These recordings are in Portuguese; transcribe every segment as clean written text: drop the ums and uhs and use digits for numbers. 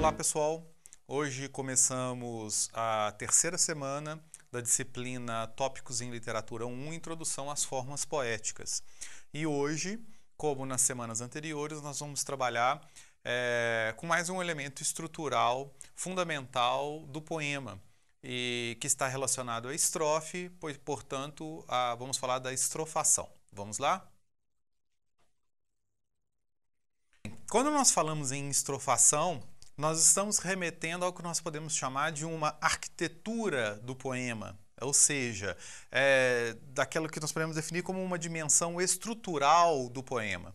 Olá pessoal, hoje começamos a terceira semana da disciplina Tópicos em Literatura 1, Introdução às Formas Poéticas. E hoje, como nas semanas anteriores, nós vamos trabalhar com mais um elemento estrutural fundamental do poema, e que está relacionado à estrofe, portanto, vamos falar da estrofação. Vamos lá? Quando nós falamos em estrofação, nós estamos remetendo ao que nós podemos chamar de uma arquitetura do poema, ou seja, daquilo que nós podemos definir como uma dimensão estrutural do poema.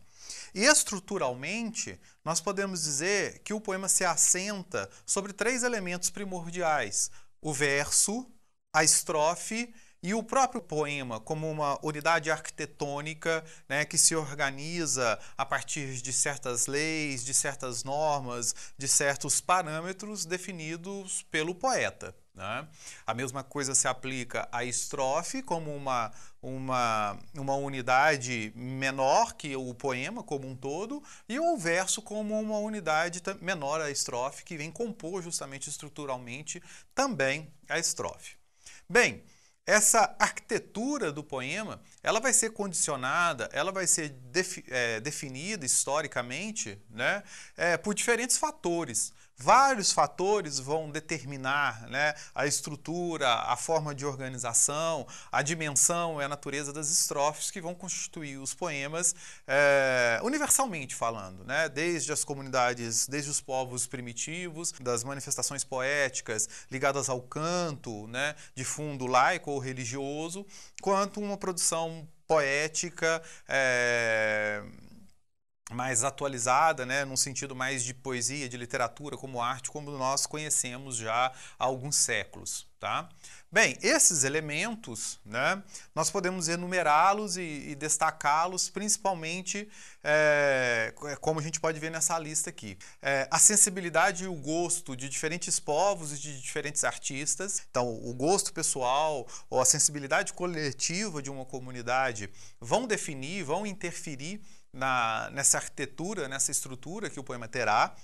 E estruturalmente, nós podemos dizer que o poema se assenta sobre três elementos primordiais: o verso, a estrofe e o próprio poema como uma unidade arquitetônica, né, que se organiza a partir de certas leis, de certas normas, de certos parâmetros definidos pelo poeta, né? A mesma coisa se aplica à estrofe como uma unidade menor que o poema como um todo, e ao verso como uma unidade menor à estrofe, que vem compor justamente estruturalmente também a estrofe. Bem, essa arquitetura do poema, ela vai ser condicionada, ela vai ser definida historicamente, né, por diferentes fatores. Vários fatores vão determinar, né, a estrutura, a forma de organização, a dimensão e a natureza das estrofes que vão constituir os poemas universalmente falando, né, desde as comunidades, desde os povos primitivos, das manifestações poéticas ligadas ao canto, né, de fundo laico ou religioso, quanto uma produção poética mais atualizada, né, num sentido mais de poesia, de literatura, como arte, como nós conhecemos já há alguns séculos, tá? Bem, esses elementos, né, nós podemos enumerá-los e destacá-los principalmente, como a gente pode ver nessa lista aqui. A sensibilidade e o gosto de diferentes povos e de diferentes artistas. Então, o gosto pessoal ou a sensibilidade coletiva de uma comunidade vão definir, vão interferir nessa arquitetura, nessa estrutura que o poema terá.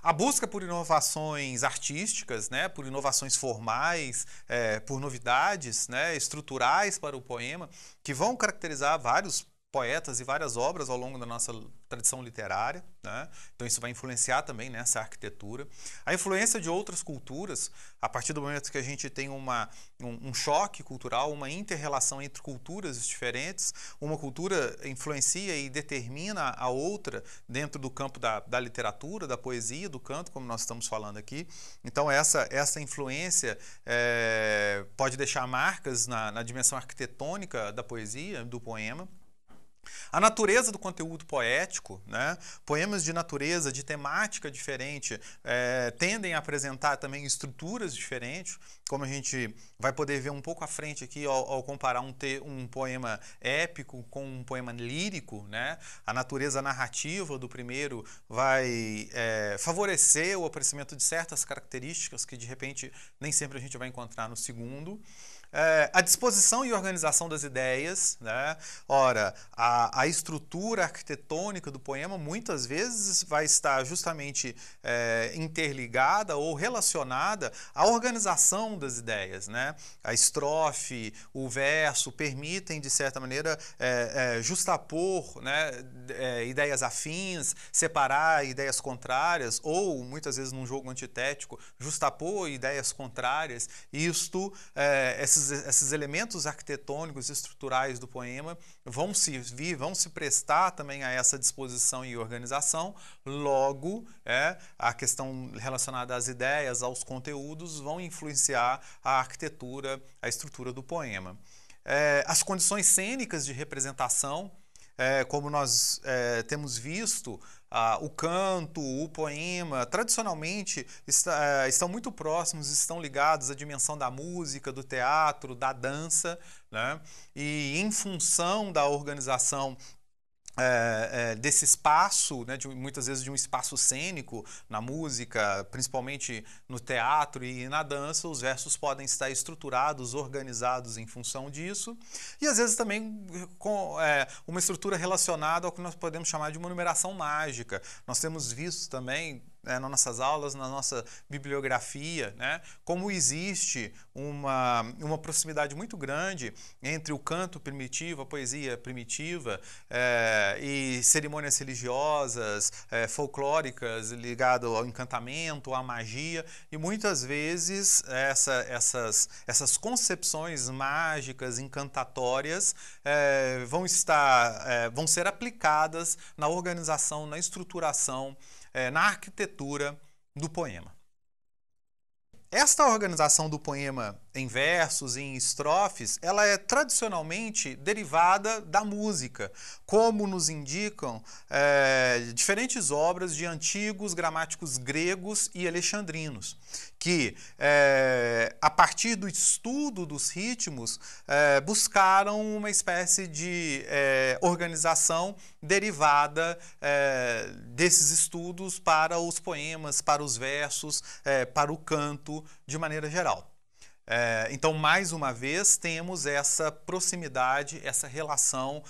A busca por inovações artísticas, né, por inovações formais, por novidades, né, estruturais para o poema, que vão caracterizar vários poetas e várias obras ao longo da nossa tradição literária, né? Então isso vai influenciar também nessa arquitetura. A influência de outras culturas, a partir do momento que a gente tem um choque cultural, uma inter-relação entre culturas diferentes, uma cultura influencia e determina a outra dentro do campo da literatura, da poesia, do canto, como nós estamos falando aqui. Então essa influência pode deixar marcas na dimensão arquitetônica da poesia, do poema. A natureza do conteúdo poético, né? Poemas de natureza, de temática diferente, tendem a apresentar também estruturas diferentes, como a gente vai poder ver um pouco à frente aqui ao comparar um poema épico com um poema lírico, né? A natureza narrativa do primeiro vai favorecer o aparecimento de certas características que de repente nem sempre a gente vai encontrar no segundo. A disposição e organização das ideias, né? Ora, a estrutura arquitetônica do poema muitas vezes vai estar justamente interligada ou relacionada à organização das ideias, né? A estrofe, o verso permitem, de certa maneira, justapor, né, ideias afins, separar ideias contrárias, ou, muitas vezes, num jogo antitético, justapor ideias contrárias. Isto, esses elementos arquitetônicos estruturais do poema vão se prestar também a essa disposição e organização. Logo, a questão relacionada às ideias, aos conteúdos, vão influenciar a arquitetura, a estrutura do poema. As condições cênicas de representação, como nós temos visto, o canto, o poema, tradicionalmente estão muito próximos, estão ligados à dimensão da música, do teatro, da dança, né? E em função da organização desse espaço, né, muitas vezes de um espaço cênico na música, principalmente no teatro e na dança, os versos podem estar estruturados, organizados em função disso, e às vezes também com uma estrutura relacionada ao que nós podemos chamar de uma numeração mágica. Nós temos visto também nas nossas aulas, na nossa bibliografia, né, como existe uma proximidade muito grande entre o canto primitivo, a poesia primitiva e cerimônias religiosas, folclóricas ligado ao encantamento, à magia, e muitas vezes essas concepções mágicas, encantatórias, vão ser aplicadas na organização, na estruturação, na arquitetura do poema. Esta organização do poema em versos e em estrofes, ela é tradicionalmente derivada da música, como nos indicam diferentes obras de antigos gramáticos gregos e alexandrinos, que, a partir do estudo dos ritmos, buscaram uma espécie de organização derivada desses estudos para os poemas, para os versos, para o canto, de maneira geral. Então, mais uma vez, temos essa proximidade, essa relação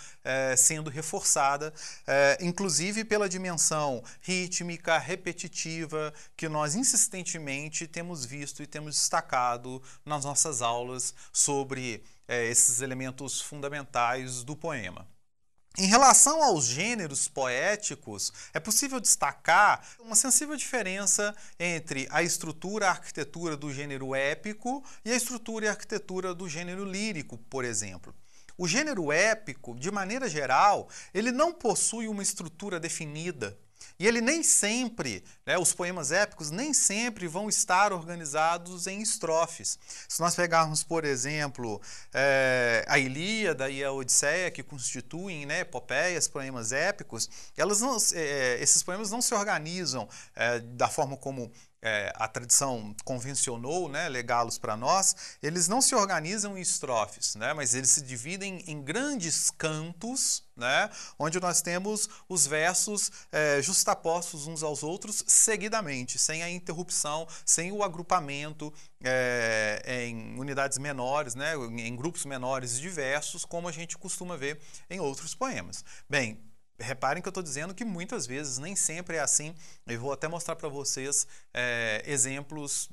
sendo reforçada, inclusive pela dimensão rítmica, repetitiva, que nós insistentemente temos visto e temos destacado nas nossas aulas sobre esses elementos fundamentais do poema. Em relação aos gêneros poéticos, é possível destacar uma sensível diferença entre a estrutura e a arquitetura do gênero épico e a estrutura e a arquitetura do gênero lírico, por exemplo. O gênero épico, de maneira geral, ele não possui uma estrutura definida. E ele nem sempre, os poemas épicos nem sempre vão estar organizados em estrofes. Se nós pegarmos, por exemplo, a Ilíada e a Odisseia, que constituem epopeias, poemas épicos, esses poemas não se organizam da forma como a tradição convencionou, legá-los para nós. Eles não se organizam em estrofes, mas eles se dividem em grandes cantos, onde nós temos os versos justapostos uns aos outros seguidamente, sem a interrupção, sem o agrupamento em unidades menores, em grupos menores de versos, como a gente costuma ver em outros poemas. Bem, reparem que eu estou dizendo que muitas vezes nem sempre é assim. Eu vou até mostrar para vocês exemplos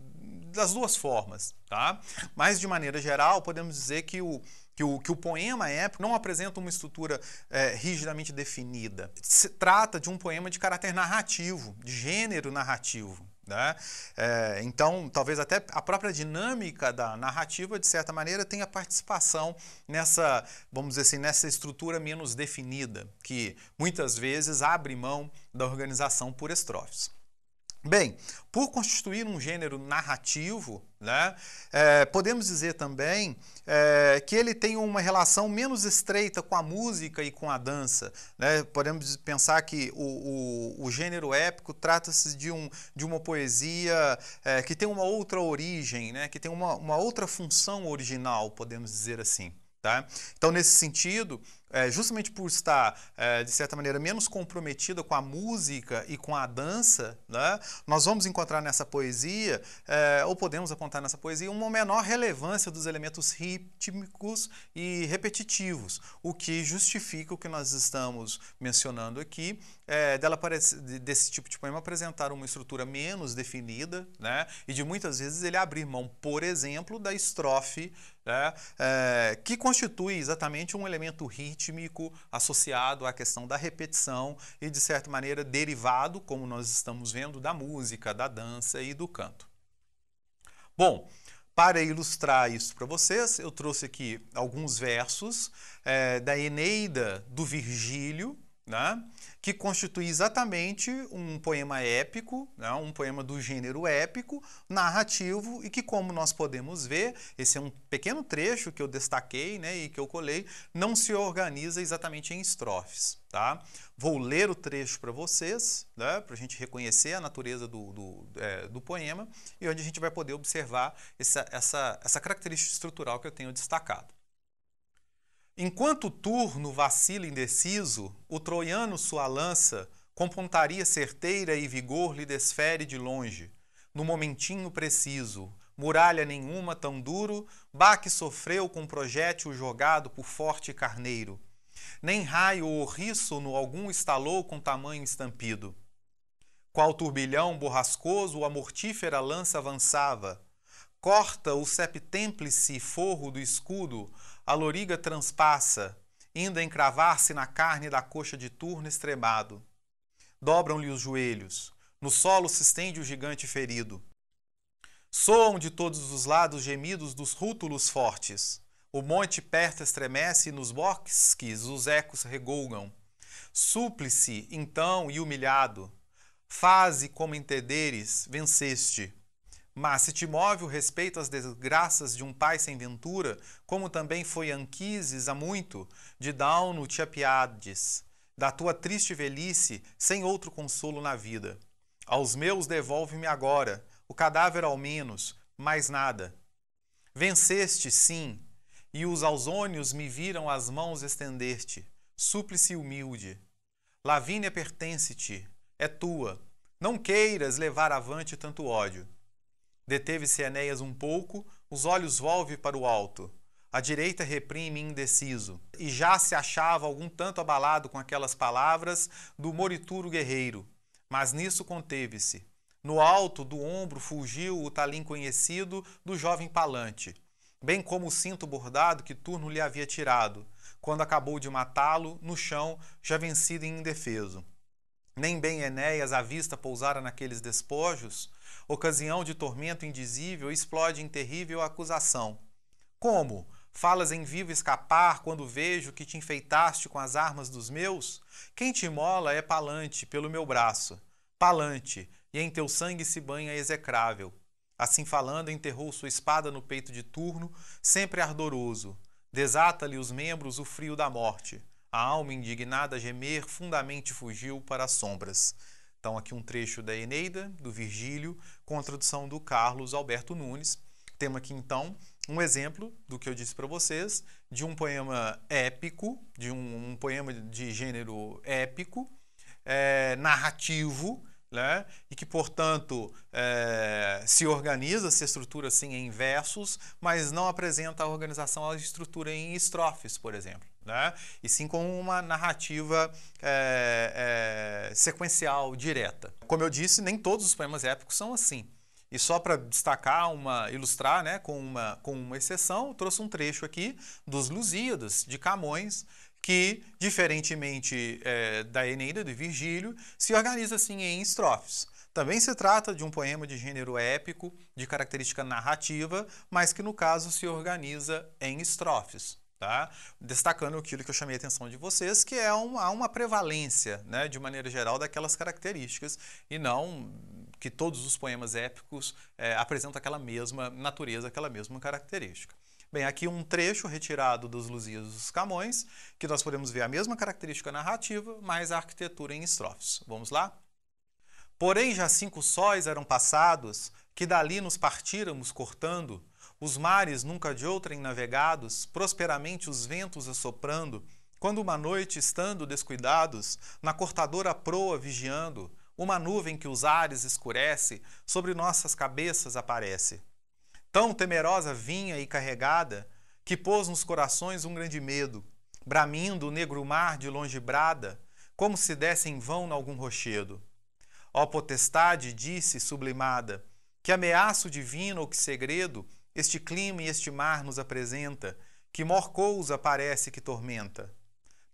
das duas formas, tá? Mas, de maneira geral, podemos dizer que o poema épico não apresenta uma estrutura rigidamente definida. Se trata de um poema de caráter narrativo, de gênero narrativo. Então, talvez até a própria dinâmica da narrativa, de certa maneira, tenha participação nessa, vamos dizer assim, nessa estrutura menos definida, que muitas vezes abre mão da organização por estrofes. Bem, por constituir um gênero narrativo, podemos dizer também que ele tem uma relação menos estreita com a música e com a dança. Podemos pensar que o gênero épico trata-se de uma poesia que tem uma outra origem, que tem uma outra função original, podemos dizer assim. Então, nesse sentido, justamente por estar, de certa maneira, menos comprometida com a música e com a dança, nós vamos encontrar nessa poesia, ou podemos apontar nessa poesia, uma menor relevância dos elementos rítmicos e repetitivos, o que justifica o que nós estamos mencionando aqui, desse tipo de poema apresentar uma estrutura menos definida, e de muitas vezes ele abrir mão, por exemplo, da estrofe, que constitui exatamente um elemento rítmico associado à questão da repetição e, de certa maneira, derivado, como nós estamos vendo, da música, da dança e do canto. Bom, para ilustrar isso para vocês, eu trouxe aqui alguns versos da Eneida do Virgílio, que constitui exatamente um poema épico, um poema do gênero épico, narrativo, e que, como nós podemos ver, esse é um pequeno trecho que eu destaquei e que eu colei, não se organiza exatamente em estrofes. Vou ler o trecho para vocês, para a gente reconhecer a natureza do poema, e onde a gente vai poder observar essa característica estrutural que eu tenho destacado. Enquanto o turno vacila indeciso, o troiano sua lança, com pontaria certeira e vigor lhe desfere de longe. No momentinho preciso, muralha nenhuma tão duro, baque sofreu com projétil jogado por forte carneiro. Nem raio ou riço no algum estalou com tamanho estampido. Qual turbilhão borrascoso a mortífera lança avançava. Corta o septêmplice forro do escudo, a loriga transpassa, indo encravar-se na carne da coxa de Turno extremado. Dobram-lhe os joelhos, no solo se estende o gigante ferido. Soam de todos os lados gemidos dos rútulos fortes. O monte perto estremece e nos bosques os ecos regolgam. Súplice, então, e humilhado, faze como entenderes, venceste. Mas se te move o respeito às desgraças de um pai sem ventura, como também foi Anquises há muito, de Dauno te apiades, da tua triste velhice, sem outro consolo na vida. Aos meus devolve-me agora, o cadáver ao menos, mais nada. Venceste, sim, e os ausônios me viram as mãos estender-te, súplice humilde. Lavínia pertence-te, é tua, não queiras levar avante tanto ódio. Deteve-se Enéas um pouco, os olhos volve para o alto. A direita reprime indeciso, e já se achava algum tanto abalado com aquelas palavras do morituro guerreiro. Mas nisso conteve-se. No alto do ombro fulgiu o talim conhecido do jovem Palante, bem como o cinto bordado que Turno lhe havia tirado, quando acabou de matá-lo, no chão, já vencido e indefeso. Nem bem Enéas à vista pousara naqueles despojos, ocasião de tormento indizível, explode em terrível acusação. Como? Falas em vivo escapar quando vejo que te enfeitaste com as armas dos meus? Quem te mola é Palante, pelo meu braço. Palante, e em teu sangue se banha execrável. Assim falando, enterrou sua espada no peito de Turno, sempre ardoroso. Desata-lhe os membros o frio da morte. A alma indignada a gemer, fundamente fugiu para as sombras. Então, aqui um trecho da Eneida, do Virgílio, com a tradução do Carlos Alberto Nunes. Temos aqui, então, um exemplo do que eu disse para vocês, de um poema épico, de um poema de gênero épico, narrativo, né? E que, portanto, se organiza, se estrutura assim em versos, mas não apresenta a organização, a estrutura em estrofes, por exemplo. Né? E sim com uma narrativa sequencial, direta. Como eu disse, nem todos os poemas épicos são assim. E só para destacar, ilustrar, né, com uma exceção, eu trouxe um trecho aqui dos Lusíadas, de Camões, que, diferentemente da Eneida, de Virgílio, se organiza assim em estrofes. Também se trata de um poema de gênero épico, de característica narrativa, mas que, no caso, se organiza em estrofes. Tá? Destacando aquilo que eu chamei a atenção de vocês, que há uma prevalência, né, de maneira geral, daquelas características, e não que todos os poemas épicos apresentam aquela mesma natureza, aquela mesma característica. Bem, aqui um trecho retirado dos Lusíadas dos Camões, que nós podemos ver a mesma característica narrativa, mas a arquitetura em estrofes. Vamos lá? Porém, já 5 sóis eram passados, que dali nos partíramos cortando, os mares nunca de outrem navegados, prosperamente os ventos assoprando, quando uma noite, estando descuidados, na cortadora proa vigiando, uma nuvem que os ares escurece, sobre nossas cabeças aparece. Tão temerosa vinha e carregada, que pôs nos corações um grande medo, bramindo o negro mar de longe brada, como se desse em vão nalgum rochedo. Ó potestade, disse, sublimada, que ameaço divino ou que segredo, este clima e este mar nos apresenta, que mor cousa parece que tormenta.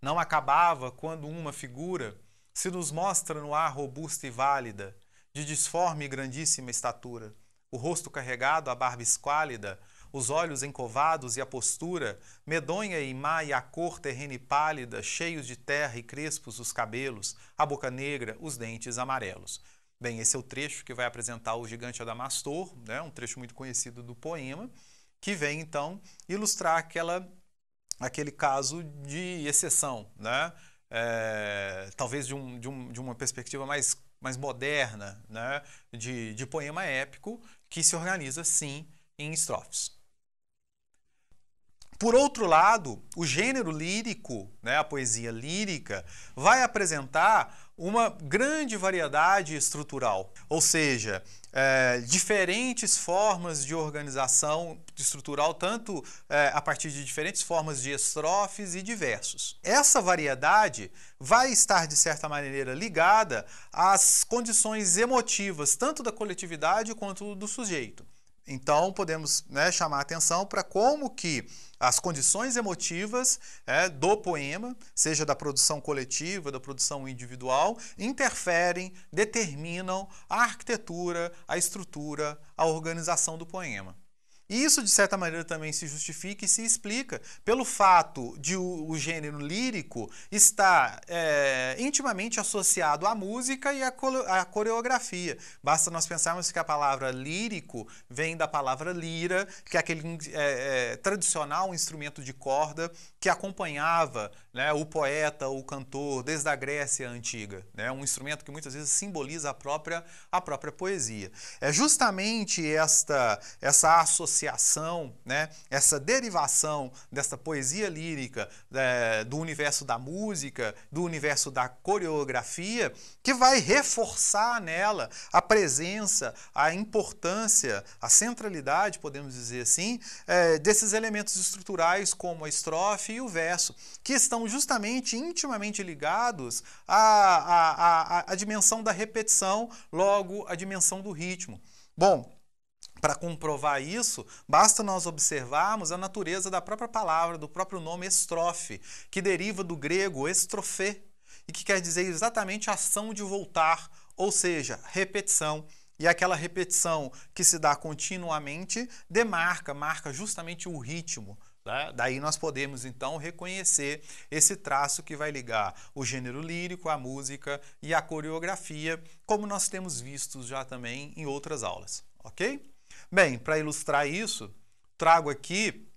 Não acabava quando uma figura se nos mostra no ar robusta e válida, de disforme e grandíssima estatura, o rosto carregado, a barba esquálida, os olhos encovados e a postura, medonha e má e a cor terrena e pálida, cheios de terra e crespos os cabelos, a boca negra, os dentes amarelos. Bem, esse é o trecho que vai apresentar o gigante Adamastor, né? Um trecho muito conhecido do poema, que vem, então, ilustrar aquele caso de exceção, né? Talvez de uma perspectiva mais moderna, né? de poema épico, que se organiza, sim, em estrofes. Por outro lado, o gênero lírico, né, a poesia lírica, vai apresentar uma grande variedade estrutural, ou seja, diferentes formas de organização estrutural, tanto a partir de diferentes formas de estrofes e de versos. Essa variedade vai estar, de certa maneira, ligada às condições emotivas, tanto da coletividade quanto do sujeito. Então, podemos, né, chamar a atenção para como que as condições emotivas do poema, seja da produção coletiva, da produção individual, interferem, determinam a arquitetura, a estrutura, a organização do poema. E isso, de certa maneira, também se justifica e se explica pelo fato de o gênero lírico estar intimamente associado à música e à coreografia. Basta nós pensarmos que a palavra lírico vem da palavra lira, que é aquele tradicional instrumento de corda que acompanhava, né, o poeta, o cantor, desde a Grécia Antiga. Né, um instrumento que muitas vezes simboliza a própria poesia. É justamente essa associação, né, essa derivação dessa poesia lírica do universo da música, do universo da coreografia, que vai reforçar nela a presença, a importância, a centralidade, podemos dizer assim, desses elementos estruturais como a estrofe e o verso, que estão justamente intimamente ligados à dimensão da repetição, logo a dimensão do ritmo. Bom, para comprovar isso, basta nós observarmos a natureza da própria palavra, do próprio nome estrofe, que deriva do grego estrofê, e que quer dizer exatamente ação de voltar, ou seja, repetição. E aquela repetição que se dá continuamente marca justamente o ritmo. Daí nós podemos, então, reconhecer esse traço que vai ligar o gênero lírico, a música e a coreografia, como nós temos visto já também em outras aulas, ok? Bem, para ilustrar isso, trago aqui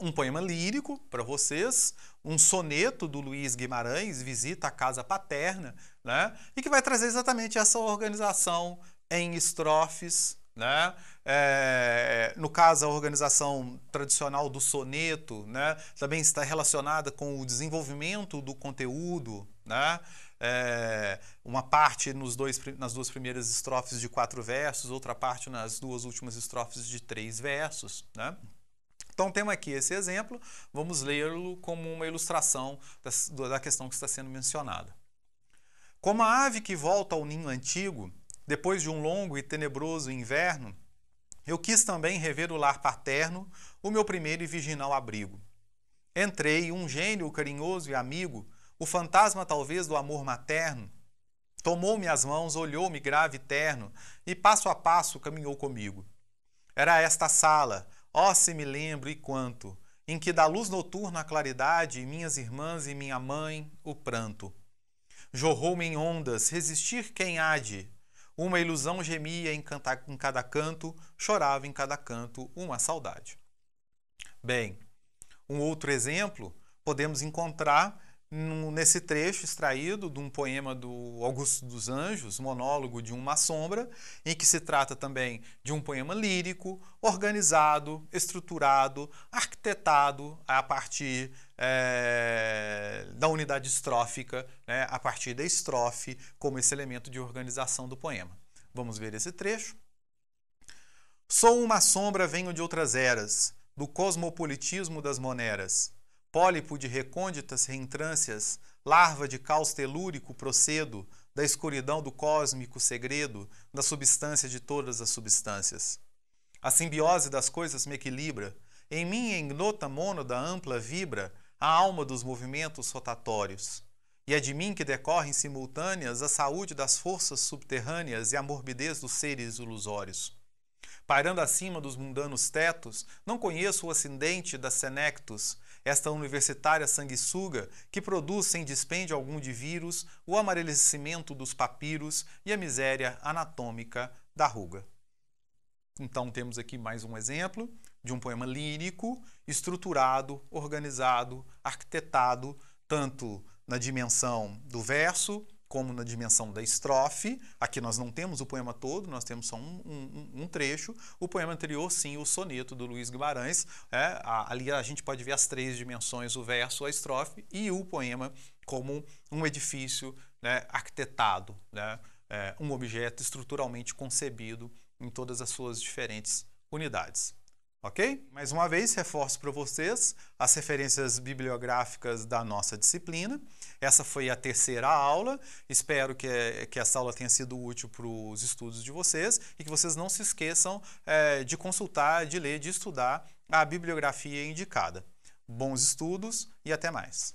um poema lírico para vocês, um soneto do Luiz Guimarães, Visita à Casa Paterna, né? E que vai trazer exatamente essa organização em estrofes, né? No caso, a organização tradicional do soneto, né, também está relacionada com o desenvolvimento do conteúdo, né? Uma parte nas duas primeiras estrofes de 4 versos, outra parte nas duas últimas estrofes de 3 versos, né? Então, temos aqui esse exemplo, vamos lê-lo como uma ilustração da questão que está sendo mencionada. Como a ave que volta ao ninho antigo, depois de um longo e tenebroso inverno, eu quis também rever o lar paterno, o meu primeiro e virginal abrigo. Entrei, um gênio carinhoso e amigo, o fantasma talvez do amor materno, tomou-me as mãos, olhou-me grave e terno, e passo a passo caminhou comigo. Era esta sala, ó se me lembro e quanto, em que da luz noturna a claridade, minhas irmãs e minha mãe, o pranto. Jorrou-me em ondas, resistir quem há de? Uma ilusão gemia em cada canto, chorava em cada canto uma saudade. Bem, um outro exemplo podemos encontrar nesse trecho extraído de um poema do Augusto dos Anjos, Monólogo de uma Sombra, em que se trata também de um poema lírico, organizado, estruturado, arquitetado a partir da unidade estrófica, né, a partir da estrofe, como esse elemento de organização do poema. Vamos ver esse trecho. Sou uma sombra, venho de outras eras, do cosmopolitismo das moneras. Pólipo de recônditas reentrâncias, larva de caos telúrico procedo, da escuridão do cósmico segredo, da substância de todas as substâncias. A simbiose das coisas me equilibra, em mim a ignota mônada ampla vibra a alma dos movimentos rotatórios. E é de mim que decorrem simultâneas a saúde das forças subterrâneas e a morbidez dos seres ilusórios. Pairando acima dos mundanos tetos, não conheço o ascendente das senectos, esta universitária sanguessuga que produz sem dispêndio algum de vírus o amarelecimento dos papiros e a miséria anatômica da ruga. Então temos aqui mais um exemplo de um poema lírico, estruturado, organizado, arquitetado, tanto na dimensão do verso, como na dimensão da estrofe. Aqui nós não temos o poema todo, nós temos só um trecho. O poema anterior, sim, o soneto do Luiz Guimarães. Ali a gente pode ver as 3 dimensões, o verso, a estrofe e o poema como um edifício, né, arquitetado, né, um objeto estruturalmente concebido em todas as suas diferentes unidades. Ok? Mais uma vez, reforço para vocês as referências bibliográficas da nossa disciplina. Essa foi a 3ª aula. Espero que essa aula tenha sido útil para os estudos de vocês e que vocês não se esqueçam de consultar, de ler, de estudar a bibliografia indicada. Bons estudos e até mais!